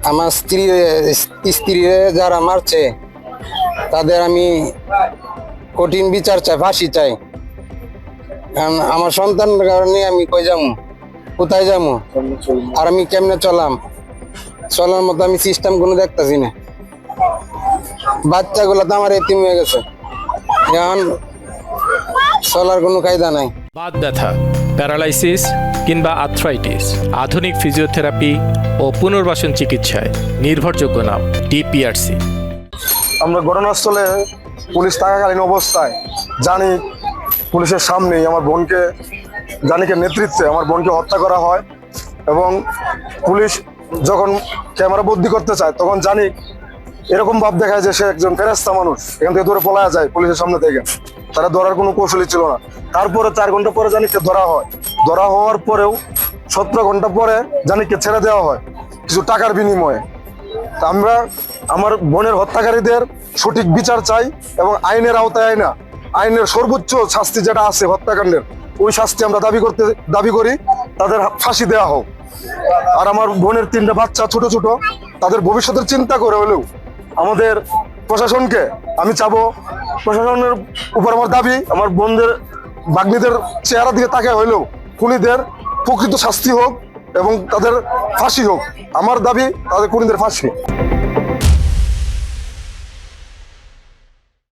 আমার স্ত্রী যারা মারছে তাদের আমি কঠিন বিচার চাই, ফাঁসি চাই। কারণ আমার সন্তানের কারণে আমি কই যাবো, কোথায় যাবো, আর আমি কেমনে চলার মতো আমি সিস্টেম কোনো দেখতেছি না। বাচ্চাগুলো তো আমার এতিম হয়ে গেছে, এখন চলার কোনো কায়দা নাই। বাত ব্যথা, প্যারালাইসিস কিংবা আর্থ্রাইটিস, আধুনিক ফিজিওথেরাপি ও পুনর্বাসন চিকিৎসায় নির্ভরযোগ্য নাম ডিপিআরসি। আমরা ঘটনাস্থলে পুলিশ থাকাকালীন অবস্থায় জানি পুলিশের সামনেই আমার বোনকে, জানিকের নেতৃত্বে আমার বোনকে হত্যা করা হয়। এবং পুলিশ যখন ক্যামেরা বন্দি করতে চায় তখন জানি এরকম ভাব দেখায় যে সে একজন ফেরেস্তা মানুষ, এখান থেকে দূরে পলায়া যায় পুলিশের সামনে থেকে। তারা ধরার কোনো কৌশলই ছিল না। তারপরে 4 ঘন্টা পরে জানিককে ধরা হয়। ধরা হওয়ার পরেও 17 ঘন্টা পরে জানিককে ছেড়ে দেওয়া হয় কিছু টাকার বিনিময়ে। তা আমরা আমার বোনের হত্যাকারীদের সঠিক বিচার চাই এবং আইনের আওতায় আইনের সর্বোচ্চ শাস্তি যেটা আছে হত্যাকাণ্ডের, ওই শাস্তি আমরা দাবি করি তাদের ফাঁসি দেওয়া হোক। আর আমার বোনের 3টা বাচ্চা ছোট ছোট, তাদের ভবিষ্যতের চিন্তা করে হলেও আমাদের প্রশাসনকে আমি চাবো, প্রশাসনের উপর আমার দাবি, আমার বোনদের বাগ্নীদের চেহারা দিকে তাকায় হইলেও খুনিদের প্রকৃত শাস্তি হোক এবং তাদের ফাঁসি হোক। আমার দাবি তাদের খুনিদের ফাঁসি।